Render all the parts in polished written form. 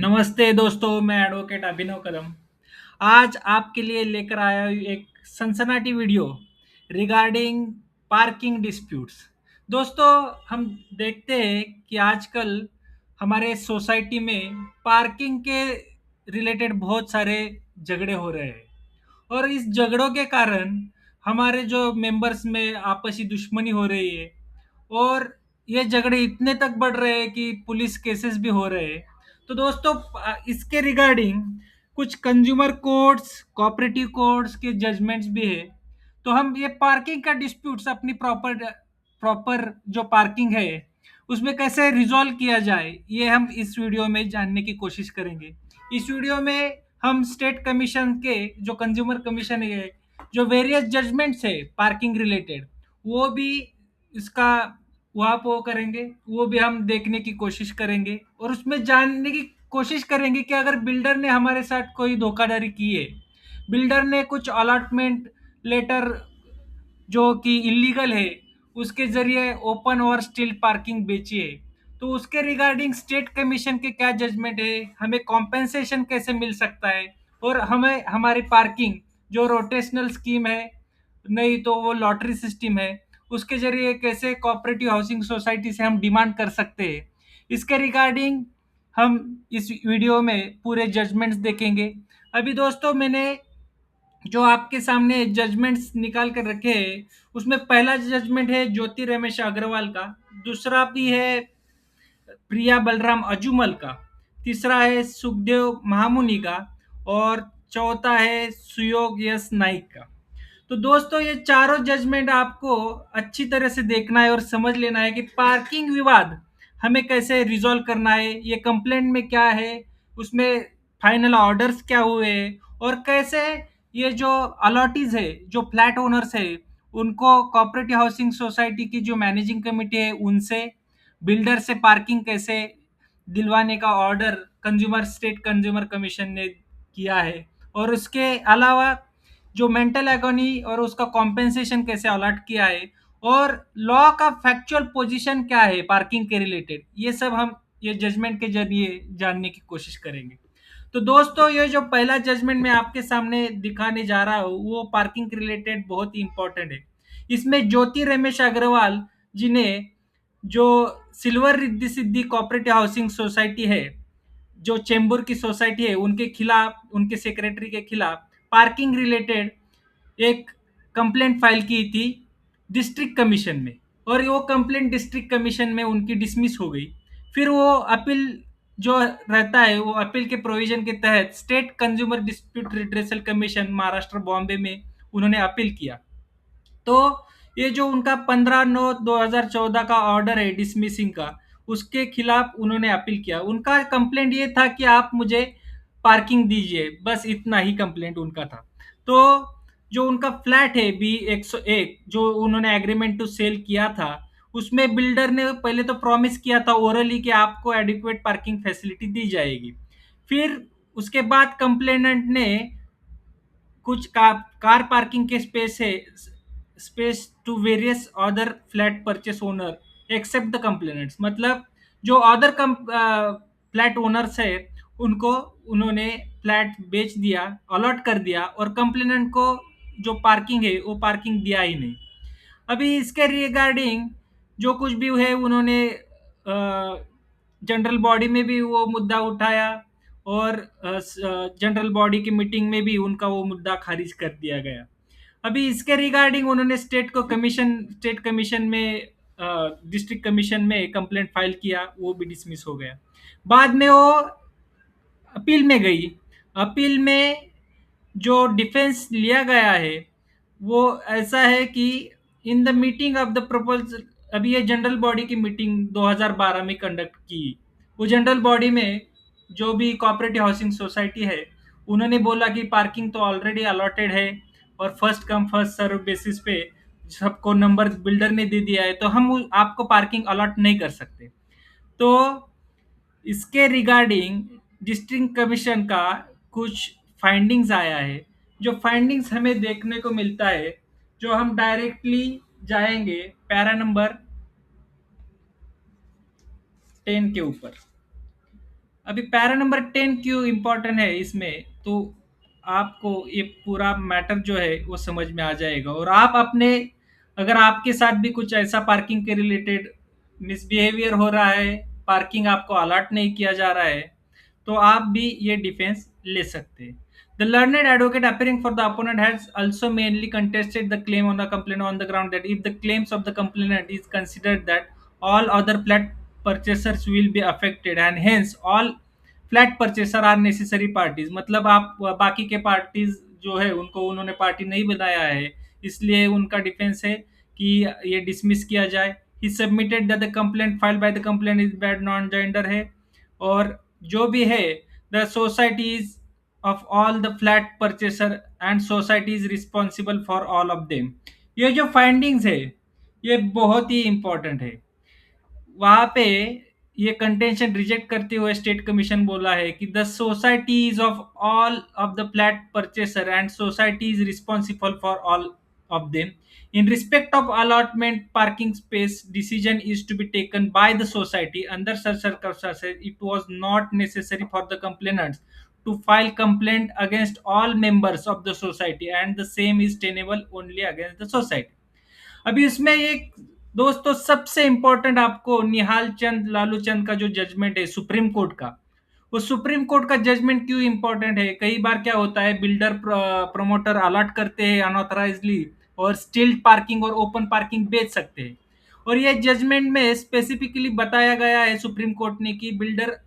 नमस्ते दोस्तों, मैं एडवोकेट अभिनव कदम। आज आपके लिए लेकर आया हूँ एक सनसनाटी वीडियो रिगार्डिंग पार्किंग डिस्प्यूट्स। दोस्तों, हम देखते हैं कि आजकल हमारे सोसाइटी में पार्किंग के रिलेटेड बहुत सारे झगड़े हो रहे हैं और इस झगड़ों के कारण हमारे जो मेंबर्स में आपसी दुश्मनी हो रही है और ये झगड़े इतने तक बढ़ रहे हैं कि पुलिस केसेस भी हो रहे हैं। तो दोस्तों, इसके रिगार्डिंग कुछ कंज्यूमर कोर्ट्स, कोऑपरेटिव कोर्ट्स के जजमेंट्स भी है। तो हम ये पार्किंग का डिस्प्यूट्स अपनी प्रॉपर प्रॉपर जो पार्किंग है उसमें कैसे रिजॉल्व किया जाए, ये हम इस वीडियो में जानने की कोशिश करेंगे। इस वीडियो में हम स्टेट कमीशन के जो कंज्यूमर कमीशन है, जो वेरियस जजमेंट्स है पार्किंग रिलेटेड, वो भी इसका वहाँ पे वो करेंगे, वो भी हम देखने की कोशिश करेंगे और उसमें जानने की कोशिश करेंगे कि अगर बिल्डर ने हमारे साथ कोई धोखाधड़ी की है, बिल्डर ने कुछ अलॉटमेंट लेटर जो कि इलीगल है उसके जरिए ओपन और स्टील पार्किंग बेची है, तो उसके रिगार्डिंग स्टेट कमीशन के क्या जजमेंट है, हमें कॉम्पेंसेशन कैसे मिल सकता है और हमें हमारी पार्किंग जो रोटेशनल स्कीम है, नहीं तो वो लॉटरी सिस्टम है, उसके जरिए कैसे कोऑपरेटिव हाउसिंग सोसाइटी से हम डिमांड कर सकते हैं, इसके रिगार्डिंग हम इस वीडियो में पूरे जजमेंट्स देखेंगे। अभी दोस्तों, मैंने जो आपके सामने जजमेंट्स निकाल कर रखे हैं उसमें पहला जजमेंट है ज्योति रमेश अग्रवाल का, दूसरा भी है प्रिया बलराम अजूमल का, तीसरा है सुखदेव महामुनि का और चौथा है सुयोग यस नाइक का। तो दोस्तों, ये चारों जजमेंट आपको अच्छी तरह से देखना है और समझ लेना है कि पार्किंग विवाद हमें कैसे रिजॉल्व करना है, ये कंप्लेंट में क्या है, उसमें फाइनल ऑर्डर्स क्या हुए और कैसे ये जो अलॉटीज है, जो फ्लैट ओनर्स है, उनको कोऑपरेटिव हाउसिंग सोसाइटी की जो मैनेजिंग कमेटी है उनसे, बिल्डर से पार्किंग कैसे दिलवाने का ऑर्डर स्टेट कंज्यूमर कमीशन ने किया है और उसके अलावा जो मेंटल एगोनी और उसका कॉम्पेंसेशन कैसे अलॉट किया है और लॉ का फैक्चुअल पोजीशन क्या है पार्किंग के रिलेटेड, ये सब हम ये जजमेंट के जरिए जानने की कोशिश करेंगे। तो दोस्तों, ये जो पहला जजमेंट मैं आपके सामने दिखाने जा रहा हूँ वो पार्किंग रिलेटेड बहुत ही इंपॉर्टेंट है। इसमें ज्योति रमेश अग्रवाल जी ने जो silver Riddhi Siddhi cooperative housing society है, जो चेंबूर की सोसाइटी है, उनके खिलाफ, उनके सेक्रेटरी के खिलाफ पार्किंग रिलेटेड एक कंप्लेंट फाइल की थी डिस्ट्रिक्ट कमीशन में और वो कंप्लेंट डिस्ट्रिक्ट कमीशन में उनकी डिसमिस हो गई। फिर वो अपील जो रहता है, वो अपील के प्रोविजन के तहत state consumer dispute redressal commission Maharashtra Bombay में उन्होंने अपील किया। तो ये जो उनका 15/9/2014 का ऑर्डर है डिसमिसिंग का, उसके खिलाफ उन्होंने अपील किया। उनका कंप्लेंट ये था कि आप मुझे पार्किंग दीजिए, बस इतना ही कंप्लेंट उनका था। तो जो उनका फ्लैट है B101 जो उन्होंने एग्रीमेंट टू सेल किया था, उसमें बिल्डर ने पहले तो प्रॉमिस किया था ओरली कि आपको एडिक्वेट पार्किंग फैसिलिटी दी जाएगी। फिर उसके बाद कंप्लेनेंट ने कुछ कार पार्किंग के space to various other flat purchase owner except the complainants, मतलब जो अदर फ्लैट ओनर्स है उनको उन्होंने फ्लैट बेच दिया, अलॉट कर दिया और कंप्लेनेंट को जो पार्किंग है वो पार्किंग दिया ही नहीं। अभी इसके रिगार्डिंग जो कुछ भी है उन्होंने जनरल बॉडी में भी वो मुद्दा उठाया और जनरल बॉडी की मीटिंग में भी उनका वो मुद्दा खारिज कर दिया गया। अभी इसके रिगार्डिंग उन्होंने स्टेट कमीशन में डिस्ट्रिक्ट कमीशन में कंप्लेंट फाइल किया, वो भी डिसमिस हो गया। बाद में वो अपील में गई। अपील में जो डिफेंस लिया गया है वो ऐसा है कि in the meeting of the proposal, अभी ये जनरल बॉडी की मीटिंग 2012 में कंडक्ट की। वो जनरल बॉडी में जो भी कोऑपरेटिव हाउसिंग सोसाइटी है उन्होंने बोला कि पार्किंग तो ऑलरेडी अलॉटेड है और first come first serve basis पे सबको नंबर बिल्डर ने दे दिया है, तो हम आपको पार्किंग अलॉट नहीं कर सकते। तो इसके रिगार्डिंग डिस्ट्रिक्ट कमीशन का कुछ फाइंडिंग्स आया है। जो फाइंडिंग्स हमें देखने को मिलता है, जो हम डायरेक्टली जाएंगे पैरा नंबर 10 के ऊपर। अभी पैरा नंबर 10 क्यों इम्पोर्टेंट है इसमें, तो आपको ये पूरा मैटर जो है वो समझ में आ जाएगा। और आप अपने, अगर आपके साथ भी कुछ ऐसा पार्किंग के रिलेटेड मिसबिहेवियर हो रहा है, पार्किंग आपको अलॉट नहीं किया जा रहा है, तो आप भी ये डिफेंस ले सकते हैं। The learned advocate appearing for the opponent has also mainly contested the claim on the complaint on the ground that if the claims of the complainant is considered that all other flat purchasers will be affected and hence all flat purchaser are necessary parties, मतलब आप बाकी के parties जो है उनको उन्होंने party नहीं बनाया है, इसलिए उनका डिफेंस है कि ये डिसमिस किया जाए। He submitted that the complaint filed by the complaint is bad non joinder है, और जो भी है the societies of all the flat purchaser and society is responsible for all of them. ये जो फाइंडिंग्स है ये बहुत ही इंपॉर्टेंट है। वहां पे ये कंटेंशन रिजेक्ट करते हुए स्टेट कमीशन बोला है कि the societies of all of the flat purchaser and society is responsible for all of them in respect of allotment parking space decision is to be taken by the society under such circumstances it was not necessary for the complainants to file complaint against all members of the society and the same is tenable only against the society। अभी इसमें एक, दोस्तों सबसे important आपको निहाल चंद लालू चंद का जो judgement है supreme court का, वो सुप्रीम कोर्ट का जजमेंट क्यों इंपॉर्टेंट है। कई बार क्या होता है, बिल्डर प्रमोटर अलॉट करते हैं अनऑथराइजली और स्टिल्ड पार्किंग और ओपन पार्किंग बेच सकते हैं, और ये जजमेंट में स्पेसिफिकली बताया गया है सुप्रीम कोर्ट ने कि बिल्डर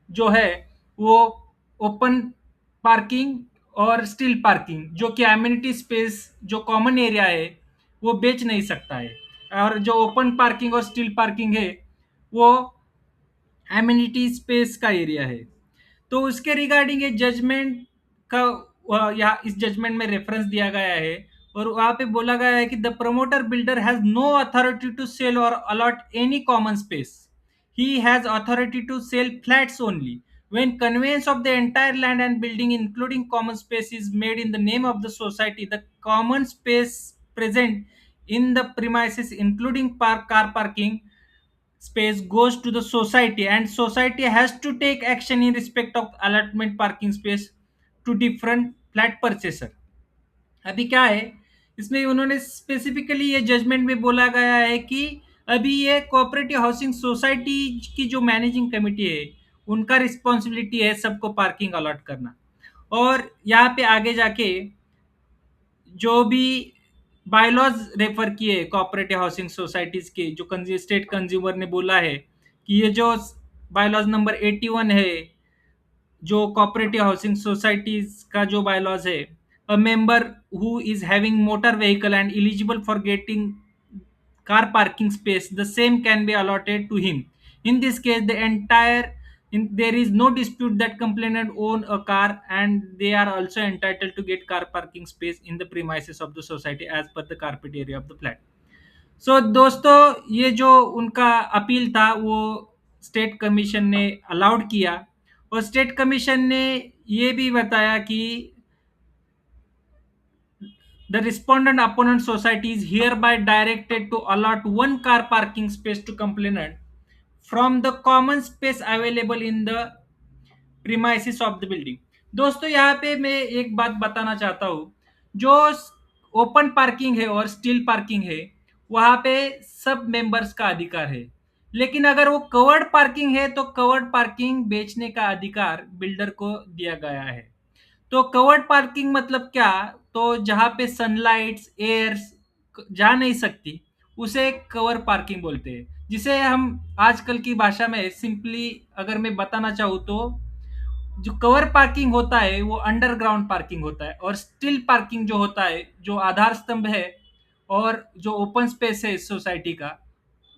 जो है वो ओपन पार्किंग और स्टिल पार्किंग जो कि एमिनिटी स्पेस जो कॉमन एरिया है वो बेच नहीं सकता है, और जो ओपन पार्किंग और स्टिल पार्किंग है वो एमिनिटी स्पेस का एरिया है। तो उसके रिगार्डिंग ये जजमेंट का या इस जजमेंट में रेफरेंस दिया गया है, और वहां पे बोला गया है कि the promoter builder has no authority to sell और allot any common space, he has authority to sell flats only when conveyance of the entire land and building including common space is made in the name of the society, the common space present in the premises including car parking space goes to the society and society has to take action in respect of allotment parking space to different flat purchaser। अभी क्या है, इसमें उन्होंने specifically ये judgement में बोला गया है कि अभी ये कोऑपरेटिव हाउसिंग सोसाइटी की जो मैनेजिंग कमेटी है उनका रिस्पॉन्सिबिलिटी है सबको पार्किंग अलॉट करना। और यहाँ पे आगे जाके जो भी बायलॉज रेफर किए कोऑपरेटिव हाउसिंग सोसाइटीज के, जो स्टेट कंज्यूमर ने बोला है कि ये जो बायलॉज नंबर 81 है जो कोऑपरेटिव हाउसिंग सोसाइटीज का जो बायलॉज है, a member who is having motor vehicle and eligible for getting car parking space the same can be allotted to him in this case the entire there is no dispute that complainant own a car and they are also entitled to get car parking space in the premises of the society as per the carpet area of the flat। सो दोस्तों ये जो उनका appeal था वो state commission ने allowed किया, और state commission ने ये भी बताया कि the respondent opponent society is hereby directed to allot one car parking space to complainant from the common space available in the premises of the building। दोस्तों यहाँ पे मैं एक बात बताना चाहता हूँ, जो ओपन पार्किंग है और स्टील पार्किंग है वहाँ पे सब मेंबर्स का अधिकार है, लेकिन अगर वो कवर्ड पार्किंग है तो कवर्ड पार्किंग बेचने का अधिकार बिल्डर को दिया गया है। तो कवर्ड पार्किंग मतलब क्या, तो जहाँ पे सनलाइट्स एयर्स जा नहीं सकती उसे कवर पार्किंग बोलते हैं, जिसे हम आजकल की भाषा में सिंपली अगर मैं बताना चाहूँ तो जो कवर पार्किंग होता है वो अंडरग्राउंड पार्किंग होता है, और स्टिल पार्किंग जो होता है जो आधार स्तंभ है और जो ओपन स्पेस है इस सोसाइटी का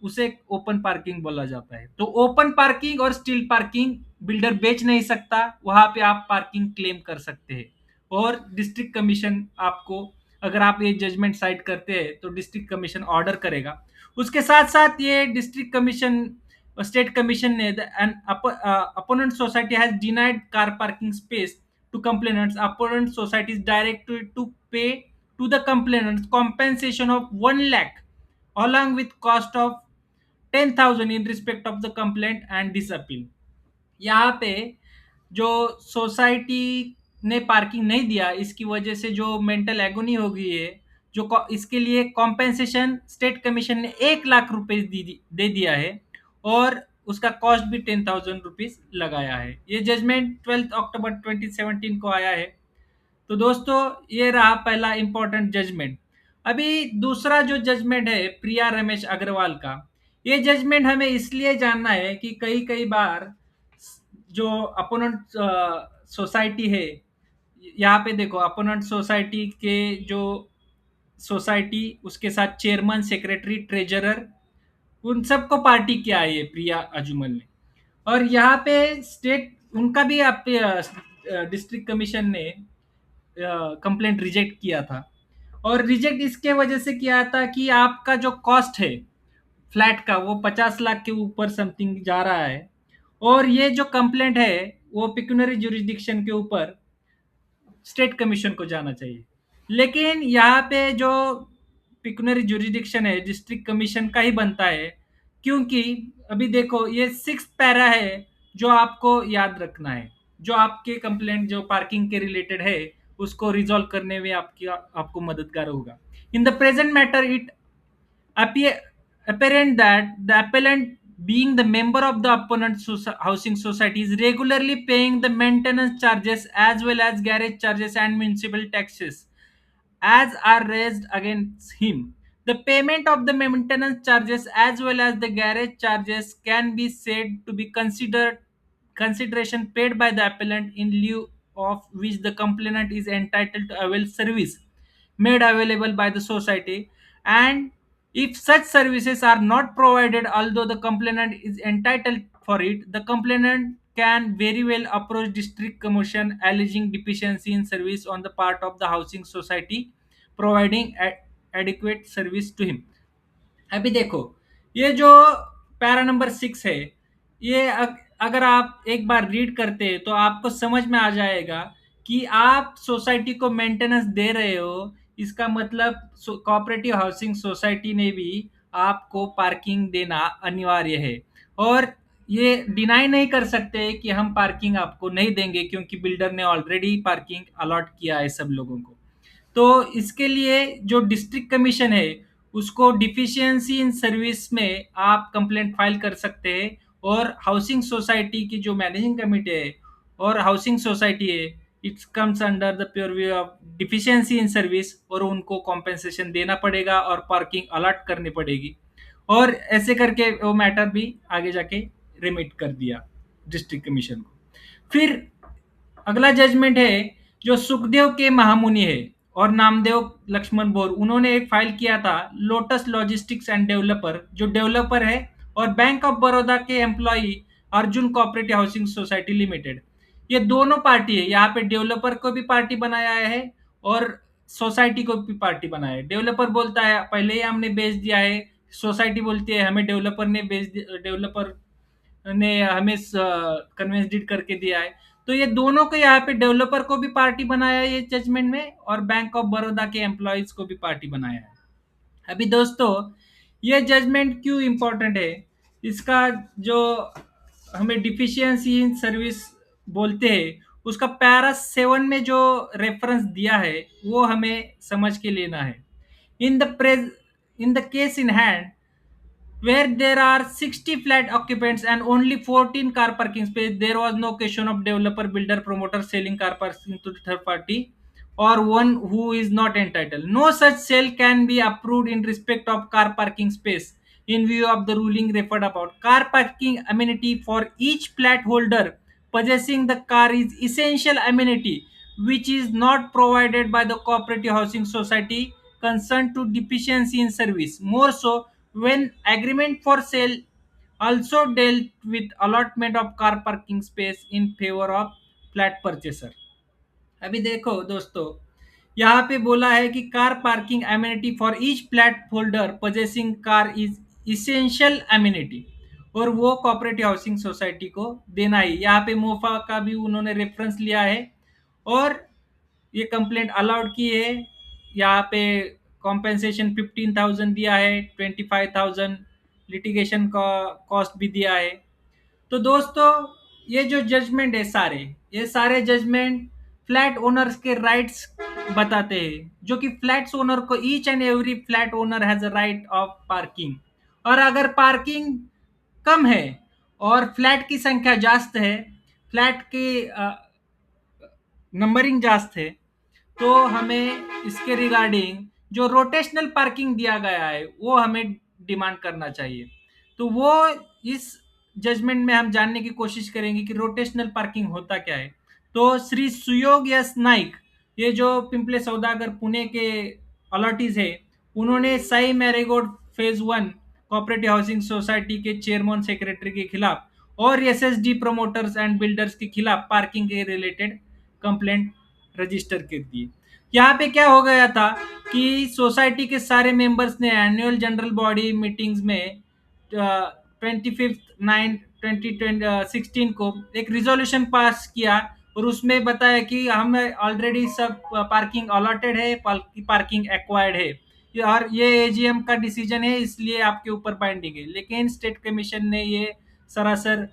उसे ओपन पार्किंग बोला जाता है। तो ओपन पार्किंग और स्टील पार्किंग बिल्डर बेच नहीं सकता, वहां पे आप पार्किंग क्लेम कर सकते हैं, और डिस्ट्रिक्ट कमीशन आपको, अगर आप ये जजमेंट साइड करते हैं तो डिस्ट्रिक्ट कमीशन ऑर्डर करेगा। उसके साथ साथ ये डिस्ट्रिक्ट कमीशन स्टेट कमीशन ने N opponent society has denied car parking space to complainants, opponent society is directed to pay to the complainants compensation of 1 lakh along with cost of 10,000 in respect of the complaint and this appeal। यहाँ पे जो society ने parking नहीं दिया, इसकी वजह से जो मेंटल एगोनी हो गई है, इसके लिए कॉम्पेंसेशन स्टेट कमीशन ने 1 लाख रुपए दे दिया है, और उसका कॉस्ट भी 10,000 रुपीज लगाया है। ये जजमेंट 12 अक्टूबर 2017 को आया है। तो दोस्तों, ये रहा पहला इंपॉर्टेंट जजमेंट। अभी दूसरा जो जजमेंट है प्रिया रमेश अग्रवाल का, ये जजमेंट हमें इसलिए जानना है कि कई कई बार जो अपोनेंट सोसाइटी है, यहाँ पे देखो अपोनेंट सोसाइटी के जो सोसाइटी, उसके साथ चेयरमैन, सेक्रेटरी, ट्रेजरर, उन सबको पार्टी किया है ये प्रिया अजुमल ने। और यहाँ पे स्टेट उनका भी आप डिस्ट्रिक्ट कमीशन ने कंप्लेंट रिजेक्ट किया था। और रिजेक्ट इसके वजह से किया था कि आपका जो कॉस्ट है फ्लैट का, वो 50 लाख के ऊपर समथिंग जा रहा है। और ये जो कंप्लेंट है वो पिक्यूनरी जुरिस्डिक्शन के ऊपर स्टेट कमीशन को जाना चाहिए। लेकिन यहाँ पे जो पिक्यूनरी जुरिस्डिक्शन है डिस्ट्रिक्ट कमीशन का ही बनता है, क्योंकि अभी देखो ये 6 पैरा है जो आपको याद रखना है, जो आपके कंप्लेंट जो पार्किंग के रिलेटेड है उसको रिजॉल्व करने में आपको मददगार होगा। In the present matter it apparent that the appellant, being the member of the opponent housing society, is regularly paying the maintenance charges as well as garage charges and municipal taxes as are raised against him. The payment of the maintenance charges as well as the garage charges can be said to be considered consideration paid by the appellant, in lieu of which the complainant is entitled to avail service made available by the society. And if such services are not provided, although the complainant is entitled for it, the complainant can very well approach district commission alleging deficiency in service on the part of the housing society providing adequate service to him. अभी देखो, ये जो para number 6 है, ये अगर आप एक बार read करते हैं तो आपको समझ में आ जाएगा कि आप सोसाइटी को मेंटेनेंस दे रहे हो, इसका मतलब कोऑपरेटिव हाउसिंग सोसाइटी ने भी आपको पार्किंग देना अनिवार्य है। और ये डिनाई नहीं कर सकते कि हम पार्किंग आपको नहीं देंगे, क्योंकि बिल्डर ने ऑलरेडी पार्किंग अलॉट किया है सब लोगों को। तो इसके लिए जो डिस्ट्रिक्ट कमीशन है उसको डिफिशियंसी इन सर्विस में आप कंप्लेंट फाइल कर सकते हैं। और हाउसिंग सोसाइटी की जो मैनेजिंग कमेटी है और हाउसिंग सोसाइटी है, it's comes under the pure view of deficiency in service, और उनको कॉम्पेंसेशन देना पड़ेगा और पार्किंग अलॉट करनी पड़ेगी। और ऐसे करके वो मैटर भी आगे जाके रिमिट कर दिया डिस्ट्रिक्ट कमीशन को। फिर अगला जजमेंट है जो सुखदेव के महामुनि है और नामदेव लक्ष्मण बोर, उन्होंने एक फाइल किया था लोटस लॉजिस्टिक्स एंड डेवलपर, जो डेवलपर है, और बैंक ऑफ बड़ौदा के employee Arjun cooperative housing society limited. ये दोनों पार्टी है, यहाँ पे डेवलपर को भी पार्टी बनाया है और सोसाइटी को भी पार्टी बनाया है। डेवलपर बोलता है पहले ही हमने बेच दिया है, सोसाइटी बोलती है हमें डेवलपर ने हमें कन्वेंस डीड करके दिया है। तो ये दोनों को, यहाँ पे डेवलपर को भी पार्टी बनाया है ये जजमेंट में, और बैंक ऑफ बड़ौदा के एम्प्लॉयज को भी पार्टी बनाया है। अभी दोस्तों, ये जजमेंट क्यों इंपॉर्टेंट है, इसका जो हमें डिफिशियंसी इन सर्विस बोलते हैं उसका पैरा 7 में जो रेफरेंस दिया है वो हमें समझ के लेना है। In the praise in the case in hand, where there are 60 flat occupants and only 14 car parking space, there was no question of developer, builder, promoter selling car parking to the third party or one who is not entitled. No such sale can be approved in respect of car parking space in view of the ruling referred about. Car parking amenity for each flat holder possessing the car is essential amenity which is not provided by the cooperative housing society concerned to deficiency in service. More so, when agreement for sale also dealt with allotment of car parking space in favor of flat purchaser. अभी देखो दोस्तों, यहाँ पे बोला है कि car parking amenity for each flat holder possessing car is essential amenity, और वो कोऑपरेटिव हाउसिंग सोसाइटी को देना ही। यहाँ पे मोफा का भी उन्होंने रेफरेंस लिया है और ये कंप्लेंट अलाउड की है। यहाँ पे कॉम्पेंसेशन 15,000 दिया है, 25,000 लिटिगेशन का कॉस्ट भी दिया है। तो दोस्तों, ये जो जजमेंट है सारे, ये सारे जजमेंट फ्लैट ओनर्स के राइट्स बताते हैं, जो कि फ्लैट्स ओनर को each and every flat owner has a right of parking. और अगर पार्किंग कम है और फ्लैट की संख्या जास्त है, फ्लैट की नंबरिंग जास्त है, तो हमें इसके रिगार्डिंग जो रोटेशनल पार्किंग दिया गया है वो हमें डिमांड करना चाहिए। तो वो इस जजमेंट में हम जानने की कोशिश करेंगे कि रोटेशनल पार्किंग होता क्या है। तो श्री सुयोग यस नाइक, ये जो पिंपले सौदागर पुणे के अलॉटीज है, उन्होंने Sai Marigold phase 1 cooperative housing society के चेयरमैन सेक्रेटरी के खिलाफ और एसएसडी प्रमोटर्स एंड बिल्डर्स के खिलाफ पार्किंग के रिलेटेड कंप्लेंट रजिस्टर कर दी। यहाँ पे क्या हो गया था कि सोसाइटी के सारे मेंबर्स ने एनुअल जनरल बॉडी मीटिंग्स में 25/9/2016 को एक रिजोल्यूशन पास किया और उसमें बताया कि हम ऑलरेडी सब पार्किंग अलॉटेड है, पार्किंग एक्वायर्ड है, और ये एजीएम का डिसीजन है इसलिए आपके ऊपर बाइंडिंग है। लेकिन स्टेट कमीशन ने ये सरासर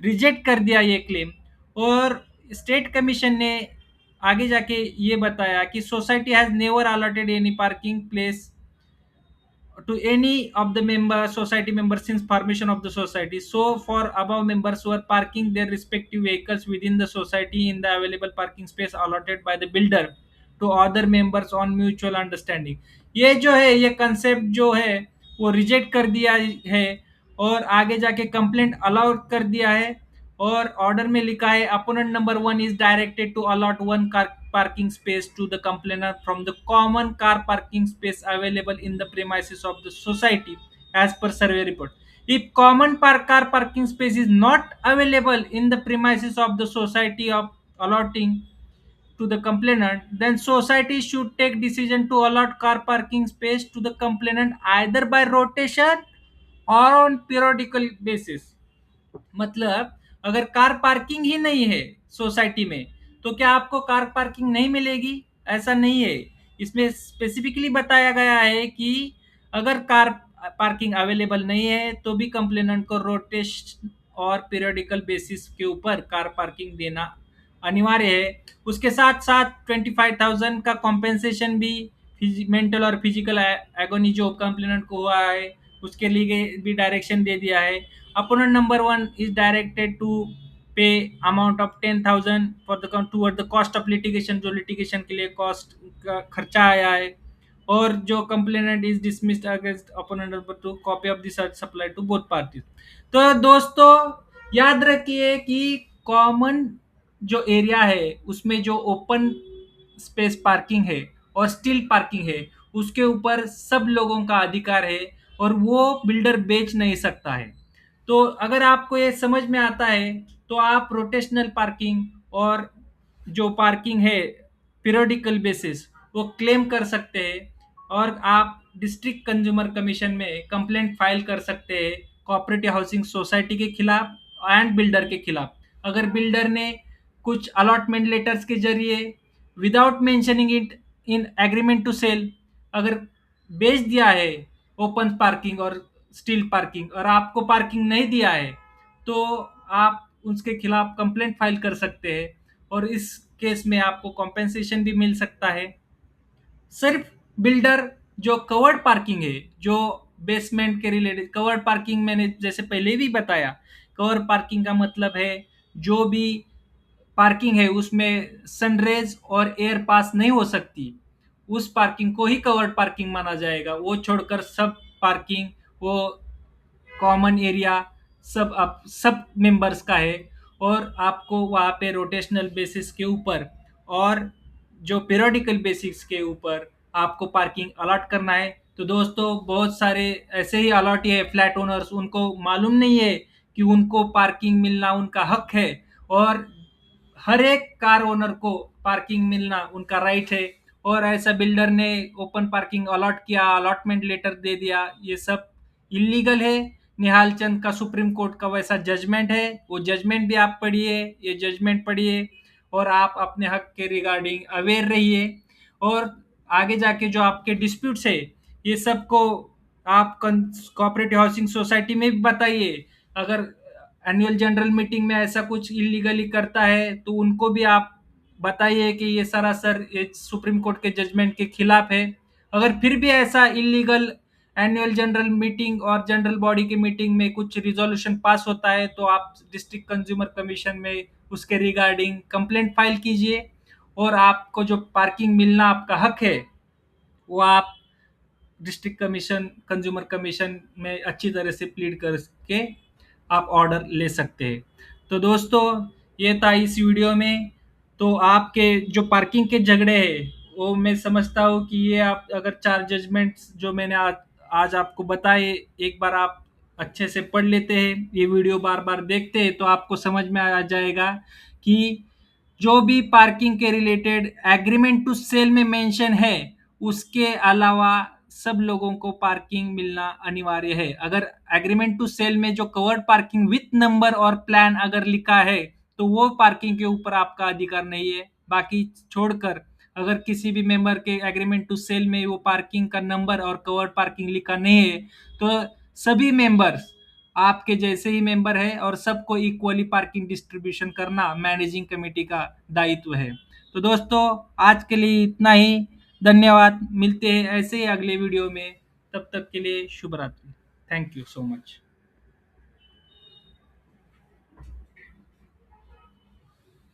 रिजेक्ट कर दिया ये क्लेम। और स्टेट कमीशन ने आगे जाके ये बताया कि society has never allotted any parking place to any of the member society members since formation of the society. So for above members who are parking their respective vehicles within the society in the available parking space allotted by the builder to other members on mutual understanding, ये जो है ये concept जो है वो reject कर दिया है और आगे जाके कंप्लेंट अलाउ कर दिया है। और ऑर्डर में लिखा है opponent number 1 is directed to allot 1 car parking space to the complainant from the common car parking space available in the premises of the society as per survey report. If common car parking space is not available in the premises of the society of allotting to the complainant, then society should take decision to allot car parking space to the complainant either by rotation or on periodical basis। मतलब अगर car parking ही नहीं है society में तो क्या आपको car parking नहीं मिलेगी? ऐसा नहीं है। इसमें स्पेसिफिकली बताया गया है कि अगर कार पार्किंग अवेलेबल नहीं है तो भी कंप्लेनेंट को रोटेशन और पीरियडिकल बेसिस के ऊपर कार पार्किंग देना अनिवार्य है। उसके साथ साथ 25,000 का कॉम्पेंसेशन भी मेंटल और फिजिकल एगोनी जो कंप्लेनेंट को हुआ है उसके लिए भी डायरेक्शन दे दिया है। Opponent number 1 is directed to pay amount of 10,000 for the toward the cost of litigation, जो litigation के लिए कॉस्ट का खर्चा आया है। और जो complainant is dismissed against opponent number 2, copy of this supply to both parties. तो दोस्तों याद रखिए कि कॉमन जो एरिया है उसमें जो ओपन स्पेस पार्किंग है और स्टील पार्किंग है उसके ऊपर सब लोगों का अधिकार है और वो बिल्डर बेच नहीं सकता है। तो अगर आपको ये समझ में आता है तो आप रोटेशनल पार्किंग और जो पार्किंग है पीरियडिकल बेसिस वो क्लेम कर सकते हैं और आप डिस्ट्रिक्ट कंज्यूमर कमीशन में कंप्लेंट फाइल कर सकते हैं कोऑपरेटिव हाउसिंग सोसाइटी के खिलाफ एंड बिल्डर के खिलाफ। अगर बिल्डर ने कुछ अलॉटमेंट लेटर्स के जरिए without mentioning it in agreement to sale अगर बेच दिया है ओपन पार्किंग और स्टील पार्किंग और आपको पार्किंग नहीं दिया है तो आप उसके खिलाफ कंप्लेंट फाइल कर सकते हैं और इस केस में आपको कॉम्पेंसेशन भी मिल सकता है। सिर्फ बिल्डर जो कवर्ड पार्किंग है जो बेसमेंट के रिलेटेड कवर्ड पार्किंग मैंने जैसे पहले भी बताया, कवर पार्किंग का मतलब है जो भी पार्किंग है उसमें सनरेज और एयर पास नहीं हो सकती, उस पार्किंग को ही कवर्ड पार्किंग माना जाएगा। वो छोड़कर सब पार्किंग वो कॉमन एरिया सब मेंबर्स का है और आपको वहाँ पे रोटेशनल बेसिस के ऊपर और जो पीरियडिकल बेसिस के ऊपर आपको पार्किंग अलॉट करना है। तो दोस्तों बहुत सारे ऐसे ही अलॉट है फ्लैट ओनर्स, उनको मालूम नहीं है कि उनको पार्किंग मिलना उनका हक है और हर एक कार ओनर को पार्किंग मिलना उनका राइट है। और ऐसा बिल्डर ने ओपन पार्किंग अलॉट किया, अलॉटमेंट लेटर दे दिया, ये सब इलीगल है। निहाल चंद का सुप्रीम कोर्ट का वैसा जजमेंट है, वो जजमेंट भी आप पढ़िए, ये जजमेंट पढ़िए और आप अपने हक के रिगार्डिंग अवेयर रहिए। और आगे जाके जो आपके डिस्प्यूट्स है ये सब को आप कोऑपरेटिव हाउसिंग सोसाइटी में भी बताइए। अगर एनुअल जनरल मीटिंग में ऐसा कुछ इलीगली करता है तो उनको भी आप बताइए कि ये सरासर ये सुप्रीम कोर्ट के जजमेंट के खिलाफ है। अगर फिर भी ऐसा इलीगल एनुअल जनरल मीटिंग और जनरल बॉडी की मीटिंग में कुछ रिजोल्यूशन पास होता है तो आप डिस्ट्रिक्ट कंज्यूमर कमीशन में उसके रिगार्डिंग कंप्लेंट फाइल कीजिए, और आपको जो पार्किंग मिलना आपका हक है वो आप डिस्ट्रिक्ट कमीशन कंज्यूमर कमीशन में अच्छी तरह से प्लीड करके आप ऑर्डर ले सकते हैं। तो दोस्तों, ये था इस वीडियो में। तो आपके जो पार्किंग के झगड़े हैं वो मैं समझता हूँ कि ये आप अगर 4 जजमेंट्स जो मैंने आज आपको बताए, एक बार आप अच्छे से पढ़ लेते हैं, ये वीडियो बार बार देखते हैं, तो आपको समझ में आ जाएगा कि जो भी पार्किंग के रिलेटेड एग्रीमेंट टू सेल में मेंशन है उसके अलावा सब लोगों को पार्किंग मिलना अनिवार्य है। अगर एग्रीमेंट टू सेल में जो कवर्ड पार्किंग विथ नंबर और प्लान अगर लिखा है तो वो पार्किंग के ऊपर आपका अधिकार नहीं है। बाकी छोड़कर अगर किसी भी मेंबर के एग्रीमेंट टू सेल में वो पार्किंग का नंबर और कवर्ड पार्किंग लिखा नहीं है तो सभी मेंबर्स आपके जैसे ही मेंबर है और सबको इक्वली पार्किंग डिस्ट्रीब्यूशन करना मैनेजिंग कमेटी का दायित्व है। तो दोस्तों, आज के लिए इतना ही। धन्यवाद। मिलते हैं ऐसे ही अगले वीडियो में। तब तक के लिए शुभ रात्रि। Thank you so much.